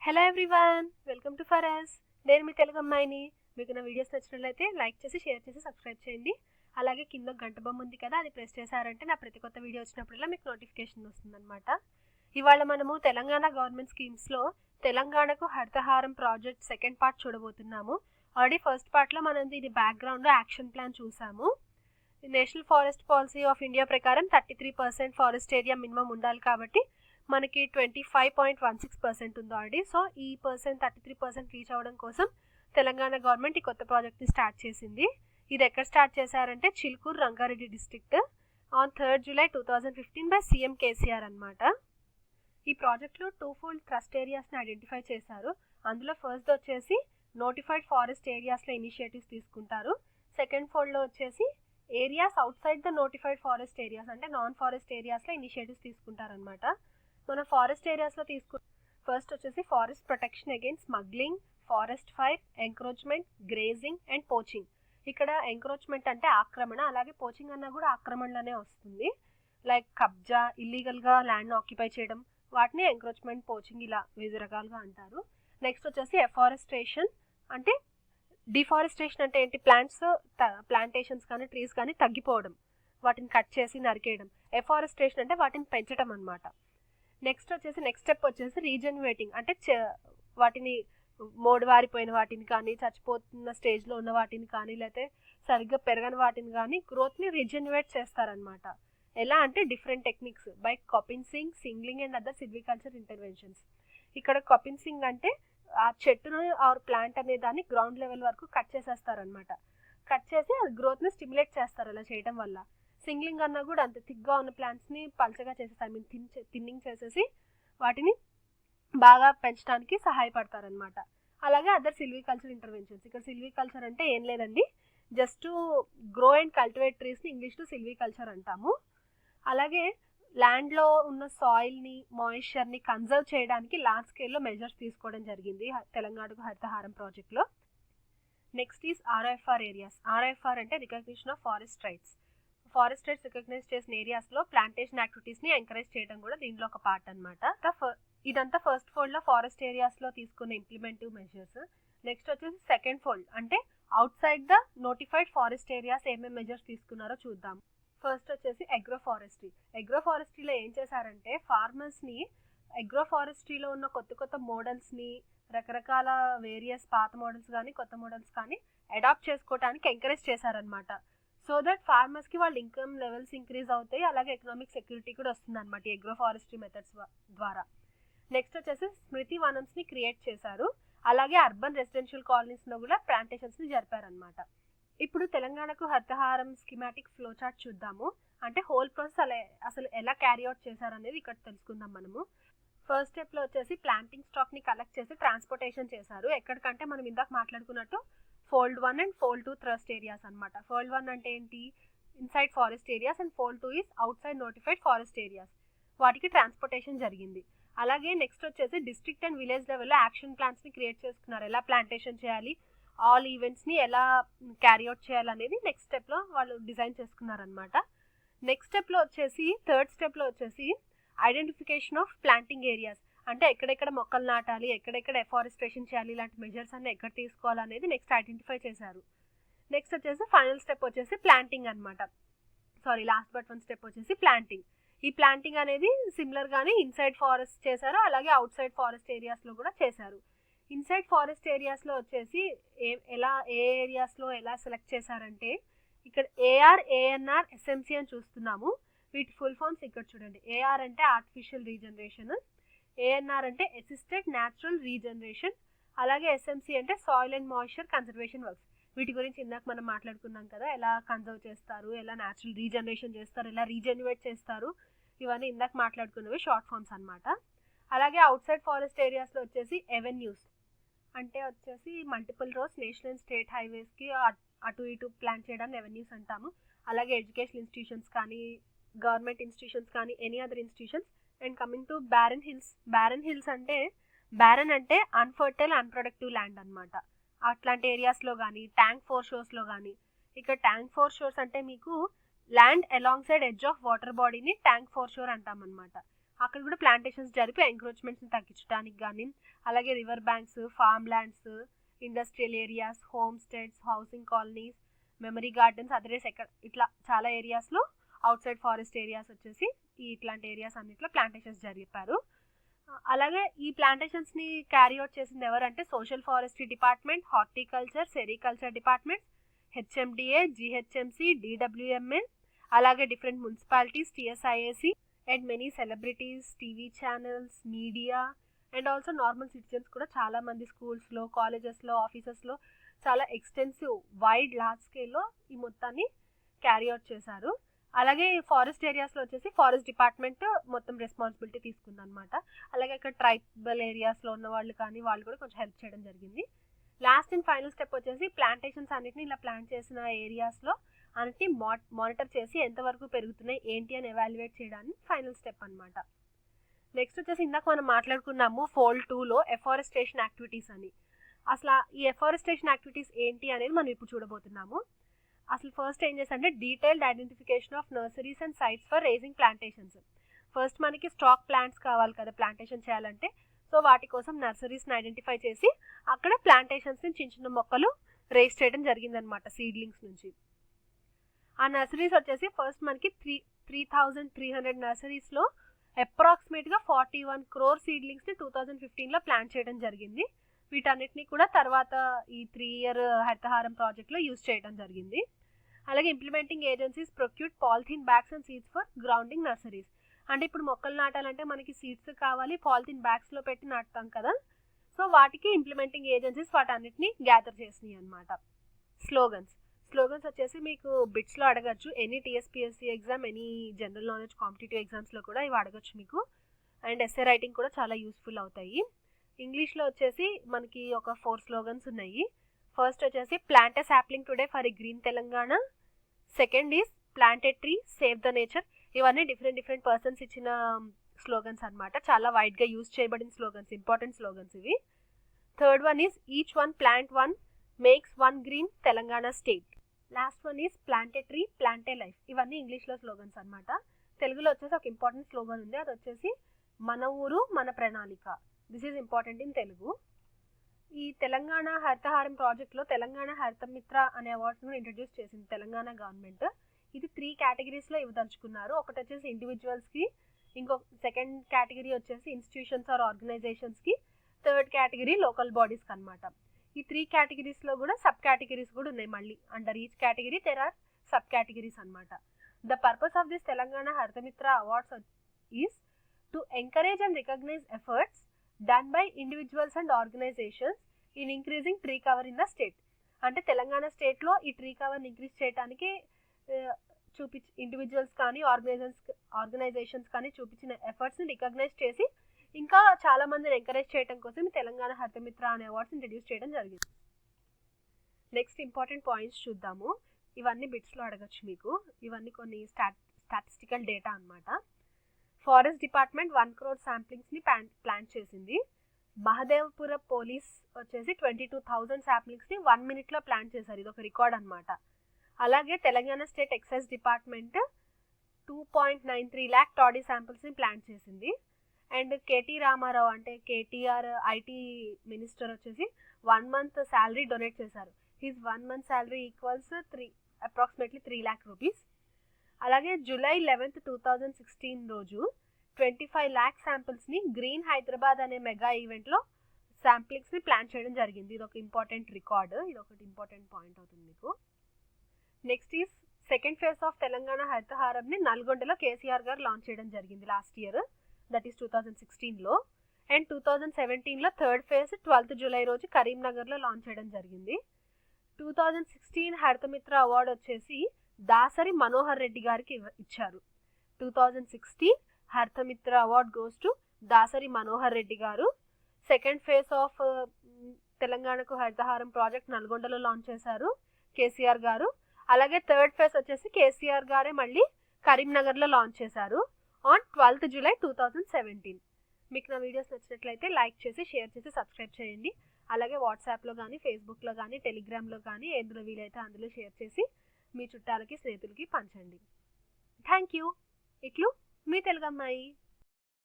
Hello everyone, welcome to ఫరస్. నేను మీ తెలుగు అమ్మాయిని. మీకు నా వీడియోస్ నచ్చినట్లయితే లైక్ చేసి, షేర్ చేసి, సబ్స్క్రైబ్ చేయండి. అలాగే కింద గంట బొమ్మ ఉంది కదా, అది ప్రెస్ చేశారంటే నా ప్రతి కొత్త వీడియో వచ్చినప్పుడల్లా మీకు నోటిఫికేషన్ వస్తుందన్నమాట. ఇవాళ మనము తెలంగాణ గవర్నమెంట్ స్కీమ్స్లో తెలంగాణకు హరితహారం ప్రాజెక్ట్ సెకండ్ పార్ట్ చూడబోతున్నాము. ఆల్రెడీ ఫస్ట్ పార్ట్లో మనం దీని బ్యాక్గ్రౌండ్ యాక్షన్ ప్లాన్ చూసాము. National forest policy of India ప్రకారం 33% ఫారెస్ట్ ఏరియా మినిమం ఉండాలి కాబట్టి మనకి 25.16% ఉంది ఆల్రెడీ. సో ఈ 33% రీచ్ అవ్వడం కోసం తెలంగాణ గవర్నమెంట్ ఈ కొత్త ప్రాజెక్ట్ని స్టార్ట్ చేసింది. ఇది ఎక్కడ స్టార్ట్ చేశారంటే Chilukuru Rangareddy district on 3rd July 2015 by CM KCR అనమాట. ఈ ప్రాజెక్ట్లో 2 ఫోల్డ్ ట్రస్ట్ ఏరియాస్ని ఐడెంటిఫై చేశారు. అందులో ఫస్ట్ వచ్చేసి నోటిఫైడ్ ఫారెస్ట్ ఏరియాస్లో ఇనిషియేటివ్స్ తీసుకుంటారు. సెకండ్ ఫోల్డ్లో వచ్చేసి areas out side the notified forest areas అంటే నాన్ ఫారెస్ట్ ఏరియాస్లో ఇనిషియేటివ్స్ తీసుకుంటారనమాట. మన ఫారెస్ట్ ఏరియాస్లో ఫస్ట్ వచ్చేసి forest protection against smuggling, forest fire, encroachment, grazing and poaching. ఇక్కడ ఎంక్రోచ్మెంట్ అంటే ఆక్రమణ, అలాగే పోచింగ్ అన్నా కూడా ఆక్రమణలోనే వస్తుంది. లైక్ కబ్జా, ఇల్లీగల్గా ల్యాండ్ ఆక్యుపై చేయడం, వాటిని ఎంక్రోచ్మెంట్, పోచింగ్ ఇలా వివిధ రకాలుగా అంటారు. నెక్స్ట్ వచ్చేసి ఎఫారెస్టేషన్ అంటే డిఫారెస్టేషన్ అంటే ఏంటి, ప్లాంటేషన్స్ కానీ ట్రీస్ కానీ తగ్గిపోవడం, వాటిని కట్ చేసి నరికేయడం. ఎఫారెస్టేషన్ అంటే వాటిని పెంచడం అనమాట. నెక్స్ట్ స్టెప్ వచ్చేసి రీజనరేటింగ్ అంటే వాటిని మోడువారిపోయిన వాటిని కానీ, చచ్చిపోతున్న స్టేజ్లో ఉన్న వాటిని కానీ, లేకపోతే సరిగ్గా పెరగని వాటిని కానీ గ్రోత్ని రీజనరేట్ చేస్తారనమాట. ఎలా అంటే different techniques by coppicing, singling and other silviculture interventions. ఇక్కడ కాపిన్సింగ్ అంటే ఆ చెట్టును ఆర్ ప్లాంట్ అనే దాన్ని గ్రౌండ్ లెవెల్ వరకు కట్ చేసేస్తారనమాట. కట్ చేసి అది గ్రోత్ని స్టిమ్యులేట్ చేస్తారు అలా చేయడం వల్ల. సింగ్లింగ్ అన్నా కూడా అంత థిక్గా ఉన్న ప్లాంట్స్ని పల్చగా చేసేసి థిన్నింగ్ చేసేసి వాటిని బాగా పెంచడానికి సహాయపడతారనమాట. అలాగే అదర్ సిల్వికల్చర్ ఇంటర్వెన్షన్స్. ఇక్కడ సిల్వికల్చర్ అంటే ఏం లేదండి, జస్ట్ గ్రో అండ్ కల్టివేట్ ట్రీస్ని ఇంగ్లీష్లో సిల్వికల్చర్ అంటాము. అలాగే ల్యాండ్లో ఉన్న సాయిల్ని, మాయిశ్చర్ని కన్జర్వ్ చేయడానికి లార్జ్ స్కేల్లో మెజర్స్ తీసుకోవడం జరిగింది తెలంగాణకు హరితహారం ప్రాజెక్ట్లో. Next is RIFR areas. RIFR అంటే recognition of forest rights. Forest rights recognise చేసిన ఏరియాస్లో ప్లాంటేషన్ యాక్టివిటీస్ని ఎంకరేజ్ చేయడం కూడా దీంట్లో ఒక పార్ట్ అనమాట. ఇదంతా ఫస్ట్ ఫోల్డ్లో ఫారెస్ట్ ఏరియాస్లో తీసుకున్న ఇంప్లిమెంటివ్ మెజర్స్. నెక్స్ట్ వచ్చేసి సెకండ్ ఫోల్డ్ అంటే out side the notified forest areas ఏమేమి మెజర్స్ తీసుకున్నారో చూద్దాం. ఫస్ట్ వచ్చేసి అగ్రోఫారెస్ట్రీలో ఏం చేశారంటే ఫార్మర్స్ని అగ్రోఫారెస్ట్రీలో ఉన్న కొత్త మోడల్స్ని, రకరకాల వేరియస్ పాత మోడల్స్ కానీ కొత్త మోడల్స్ కానీ అడాప్ట్ చేసుకోవడానికి ఎంకరేజ్ చేశారనమాట. సో దట్ ఫార్మర్స్కి వాళ్ళ ఇన్కమ్ లెవెల్స్ ఇంక్రీజ్ అవుతాయి, అలాగే ఎకనామిక్ సెక్యూరిటీ కూడా వస్తుంది అనమాట ఈ అగ్రోఫారెస్ట్రీ మెథడ్స్ ద్వారా. నెక్స్ట్ వచ్చేసి స్మృతి వనమ్స్ని క్రియేట్ చేశారు. అలాగే అర్బన్ రెసిడెన్షియల్ కాలనీస్లో కూడా ప్లాంటేషన్స్ని జరిపారనమాట. ఇప్పుడు తెలంగాణకు హరితహారం స్కీమాటిక్ ఫ్లో చార్ట్ చూద్దాము. అంటే హోల్ ప్రాసెస్ అసలు ఎలా క్యారీ అవుట్ చేశారనేది ఇక్కడ తెలుసుకుందాం మనము. ఫస్ట్ స్టెప్లో వచ్చేసి ప్లాంటింగ్ స్టాక్ని కలెక్ట్ చేసి ట్రాన్స్పోర్టేషన్ చేశారు. ఎక్కడికంటే మనం ఇందాక మాట్లాడుకున్నట్టు fold 1 and fold 2 trust areas అనమాట. ఫోల్డ్ 1 అంటే ఏంటి, inside forest areas, and fold 2 is outside notified forest areas. వాటికి ట్రాన్స్పోర్టేషన్ జరిగింది. అలాగే నెక్స్ట్ వచ్చేసి డిస్ట్రిక్ట్ అండ్ విలేజ్ లెవెల్లో యాక్షన్ ప్లాన్స్ని క్రియేట్ చేసుకున్నారు. ఎలా ప్లాంటేషన్ చేయాలి, ఆల్ ఈవెంట్స్ని ఎలా క్యారీ అవుట్ చేయాలనేది నెక్స్ట్ స్టెప్లో వాళ్ళు డిజైన్ చేసుకున్నారనమాట. నెక్స్ట్ స్టెప్లో వచ్చేసి థర్డ్ స్టెప్లో వచ్చేసి ఐడెంటిఫికేషన్ ఆఫ్ ప్లాంటింగ్ ఏరియాస్ అంటే ఎక్కడెక్కడ మొక్కలు నాటాలి, ఎక్కడెక్కడ ఎఫారెస్టేషన్ చేయాలి, ఇలాంటి మెజర్స్ అన్నీ ఎక్కడ తీసుకోవాలనేది నెక్స్ట్ ఐడెంటిఫై చేశారు. నెక్స్ట్ వచ్చేసి ఫైనల్ స్టెప్ వచ్చేసి ప్లాంటింగ్ అనమాట. లాస్ట్ బట్ వన్ స్టెప్ వచ్చేసి ప్లాంటింగ్. ఈ ప్లాంటింగ్ అనేది సిమిలర్గానే ఇన్సైడ్ ఫారెస్ట్ చేశారు, అలాగే అవుట్ సైడ్ ఫారెస్ట్ ఏరియాస్లో కూడా చేశారు. ఇన్సైడ్ ఫారెస్ట్ ఏరియాస్లో వచ్చేసి ఏ ఏరియాస్లో ఎలా సెలెక్ట్ చేశారంటే ఇక్కడ ఏఆర్, ఏఎన్ఆర్, ఎస్ఎంసి అని చూస్తున్నాము. వీటి ఫుల్ ఫామ్స్ ఇక్కడ చూడండి. ఏఆర్ అంటే ఆర్టిఫిషియల్ రీజనరేషన్, ఏఎన్ఆర్ అంటే అసిస్టెడ్ న్యాచురల్ రీజనరేషన్, అలాగే ఎస్ఎంసి అంటే soil and moisture conservation works. వీటి గురించి ఇందాక మనం మాట్లాడుకున్నాం కదా, ఎలా కన్జర్వ్ చేస్తారు, ఎలా న్యాచురల్ రీజనరేషన్ చేస్తారు, ఎలా రీజనరేట్ చేస్తారు, ఇవన్నీ ఇందాక మాట్లాడుకున్నవి షార్ట్ ఫామ్స్ అనమాట. అలాగే అవుట్ సైడ్ ఫారెస్ట్ ఏరియాస్లో వచ్చేసి ఎవెన్యూస్ అంటే వచ్చేసి multiple roads, national and state హైవేస్కి అటు ఇటు ప్లాన్ చేయడాన్ని ఎవెన్యూస్ అంటాము. అలాగే ఎడ్యుకేషన్ ఇన్స్టిట్యూషన్స్ కానీ, గవర్నమెంట్ ఇన్స్టిట్యూషన్స్ కానీ, any other institutions. And coming to barren hills అంటే బ్యారన్ అంటే అన్ఫర్టైల్, అన్ప్రొడక్టివ్ ల్యాండ్ అనమాట. అట్లాంటి ఏరియాస్లో కానీ, ట్యాంక్ ఫోర్ షోర్స్లో కానీ. ఇక్కడ ట్యాంక్ ఫోర్ షోర్స్ అంటే మీకు land along side edge of water బాడీని ట్యాంక్ ఫోర్ షోర్ అంటామన్నమాట. అక్కడ కూడా ప్లాంటేషన్స్ జరిపి ఎంక్రోచ్మెంట్స్ని తగ్గించడానికి కానీ, అలాగే river banks, farm lands, industrial areas, home states, housing colonies, memory gardens, others ఇట్లా చాలా ఏరియాస్లో అవుట్ సైడ్ ఫారెస్ట్ ఏరియాస్ వచ్చేసి ఇట్లాంటి ఏరియాస్ అన్నిట్లో ప్లాంటేషన్స్ జరిపారు. అలాగే ఈ ప్లాంటేషన్స్ని క్యారీ అవుట్ చేసింది ఎవరంటే social forestry department, horticulture, sericulture department, HMDA, GHMC, DWMA, అలాగే different municipalities, TSIAC and many celebrities, TV channels, media and also normal citizens కూడా చాలామంది స్కూల్స్లో, కాలేజెస్లో, ఆఫీసెస్లో చాలా ఎక్స్టెన్సివ్ వైడ్ లార్జ్ స్కేల్లో ఈ మొత్తాన్ని క్యారీ అవుట్ చేశారు. అలాగే ఫారెస్ట్ ఏరియాస్లో వచ్చేసి ఫారెస్ట్ డిపార్ట్మెంట్ మొత్తం రెస్పాన్సిబిలిటీ తీసుకుందనమాట. అలాగే అక్కడ ట్రైబల్ ఏరియాస్లో ఉన్న వాళ్ళు కానీ వాళ్ళు కూడా కొంచెం హెల్ప్ చేయడం జరిగింది. లాస్ట్ అండ్ ఫైనల్ స్టెప్ వచ్చేసి ప్లాంటేషన్స్ అన్నిటిని ఇలా ప్లాంట్ చేసిన ఏరియాస్లో అన్నిటిని మానిటర్ చేసి ఎంతవరకు పెరుగుతున్నాయి ఏంటి అని ఎవాల్యుయేట్ చేయడానికి ఫైనల్ స్టెప్ అనమాట. నెక్స్ట్ వచ్చేసి ఇందాక మనం మాట్లాడుకున్నాము ఫోల్డ్ 2లో ఎఫారెస్టేషన్ యాక్టివిటీస్ అని. అసలు ఈ ఎఫారెస్టేషన్ యాక్టివిటీస్ ఏంటి అనేది మనం ఇప్పుడు చూడబోతున్నాము. అసలు ఫస్ట్ ఏం చేస్తారంటే detailed identification of nurseries and sites for raising plantations. First మనకి స్టాక్ ప్లాంట్స్ కావాలి కదా ప్లాంటేషన్ చేయాలంటే, సో వాటి కోసం నర్సరీస్ని ఐడెంటిఫై చేసి అక్కడ ప్లాంటేషన్స్ని చిన్న చిన్న మొక్కలు రేజ్ చేయడం జరిగిందనమాట సీడ్లింగ్స్ నుంచి. ఆ నర్సరీస్ వచ్చేసి ఫస్ట్ మనకి 3,300 నర్సరీస్లో అప్రాక్సిమేట్గా 41 crore సీడ్లింగ్స్ని 2015లో ప్లాంట్ చేయడం జరిగింది. వీటన్నిటిని కూడా తర్వాత ఈ 3-year హరితహారం ప్రాజెక్ట్లో యూజ్ చేయడం జరిగింది. అలాగే implementing agencies procured polythene bags and seeds for grounding nurseries. అంటే ఇప్పుడు మొక్కలు నాటాలంటే మనకి సీడ్స్ కావాలి, పాలిథిన్ బ్యాగ్స్లో పెట్టి నాటుతాం కదా, సో వాటికి ఇంప్లిమెంటింగ్ ఏజెన్సీస్ వాటన్నిటిని గ్యాదర్ చేసినాయి అనమాట. స్లోగన్స్ వచ్చేసి మీకు బిట్స్లో అడగచ్చు. Any TSPSC exam, any general knowledge competitive ఎగ్జామ్స్లో కూడా ఇవి అడగచ్చు మీకు. అండ్ ఎస్ఏ రైటింగ్ కూడా చాలా యూస్ఫుల్ అవుతాయి. ఇంగ్లీష్లో వచ్చేసి మనకి ఒక 4 స్లోగన్స్ ఉన్నాయి. ఫస్ట్ వచ్చేసి plant a sapling today for a green Telangana. Second is plant a tree, save the nature. ఇవన్నీ డిఫరెంట్ పర్సన్స్ ఇచ్చిన స్లోగన్స్ అనమాట. చాలా వైడ్గా యూజ్ చేయబడిన స్లోగన్స్, ఇంపార్టెంట్ స్లోగన్స్ ఇవి. Third one is each one plant one makes one green Telangana state. Last one is plant a tree, plant a life. ఇవన్నీ ఇంగ్లీష్లో slogans అనమాట. తెలుగులో వచ్చేసి ఒక ఇంపార్టెంట్ స్లోగన్ ఉంది, అది వచ్చేసి మన ఊరు మన ప్రణాళిక. This is important in Telugu. ఈ తెలంగాణ హరితహారం ప్రాజెక్ట్లో తెలంగాణ హరిత మిత్ర అనే అవార్డ్స్ కూడా ఇంట్రడ్యూస్ చేసింది తెలంగాణ గవర్నమెంట్. ఇది 3 కేటగిరీస్లో ఇవ్వదలుచుకున్నారు. ఒకటి వచ్చేసి ఇండివిజువల్స్కి, ఇంకొక సెకండ్ కేటగిరీ వచ్చేసి ఇన్స్టిట్యూషన్స్ ఆర్ ఆర్గనైజేషన్స్కి, థర్డ్ కేటగిరీ లోకల్ బాడీస్కి అనమాట. ఈ 3 కేటగిరీస్లో కూడా సబ్ కేటగిరీస్ కూడా ఉన్నాయి. మళ్ళీ under each category there are sub categories అనమాట. The purpose of this Telangana Harithamitra awards is to encourage and recognize efforts done by individuals and organizations in increasing tree cover in the state. అంటే తెలంగాణ స్టేట్లో ఈ tree కవర్ని increase చేయడానికి individuals కానీ organisations కానీ చూపించిన ఎఫర్ట్స్ని recognise చేసి ఇంకా చాలా మందిని ఎంకరేజ్ చేయడం కోసం తెలంగాణ హరితమిత్ర అనే అవార్డ్స్ ఇంట్రడ్యూస్ చేయడం జరిగింది. నెక్స్ట్ ఇంపార్టెంట్ పాయింట్స్ చూద్దాము. ఇవన్నీ బిట్స్లో అడగచ్చు మీకు. ఇవన్నీ కొన్ని స్టాటిస్టికల్ డేటా అనమాట. ఫారెస్ట్ డిపార్ట్మెంట్ 1 crore శాంప్లింగ్స్ని ప్లాంట్ చేసింది. మహదేవ్పుర పోలీస్ వచ్చేసి 22,000 శాంప్లింగ్స్ని 1 minute ప్లాంట్ చేశారు. ఇది ఒక రికార్డ్ అనమాట. అలాగే Telangana state excise department 2.93 lakh toddy శాంపిల్స్ని ప్లాంట్ చేసింది. అండ్ కేటీ రామారావు అంటే కేటీఆర్ ఐటీ మినిస్టర్ వచ్చేసి 1 month శాలరీ డొనేట్ చేశారు. His 1 month salary equals approximately 3 lakh rupees. అలాగే July 11th, 2016 రోజు 25 lakh శాంపిల్స్ని గ్రీన్ హైదరాబాద్ అనే మెగా ఈవెంట్లో శాంప్లింగ్స్ని ప్లాన్ చేయడం జరిగింది. ఇది ఒక ఇంపార్టెంట్ రికార్డ్, ఇది ఒకటి ఇంపార్టెంట్ పాయింట్ అవుతుంది మీకు. Next is second phase of Telangana హరితహారంని నల్గొండలో కేసీఆర్ గారు లాంచ్ చేయడం జరిగింది లాస్ట్ ఇయర్, దట్ ఈస్ 2016లో. అండ్ 2017లో థర్డ్ ఫేజ్ 12th July రోజు కరీంనగర్లో లాంచ్ చేయడం జరిగింది. 2016 హరితమిత్ర అవార్డు వచ్చేసి దాసరి మనోహర్ రెడ్డి గారికి ఇచ్చారు. 2016 Harithamitra award goes to Dasari Manohar Reddy garu. Second phase of తెలంగాణకు హరితహారం ప్రాజెక్ట్ నల్గొండలో లాంచ్ చేశారు కేసీఆర్ గారు. అలాగే థర్డ్ ఫేజ్ వచ్చేసి కేసీఆర్ గారే మళ్ళీ కరీంనగర్లో లాంచ్ చేశారు ఆన్ 12th July 2017. మీకు నా వీడియోస్ నచ్చినట్లయితే లైక్ చేసి, షేర్ చేసి, సబ్స్క్రైబ్ చేయండి. అలాగే వాట్సాప్లో కానీ, ఫేస్బుక్లో కానీ, టెలిగ్రామ్లో కానీ ఎందులో వీలైతే అందులో షేర్ చేసి మీ చుట్టాలకి, స్నేహితులకి పంచండి. Thank you. ఇట్లు మీ తెలుగు అమ్మాయి.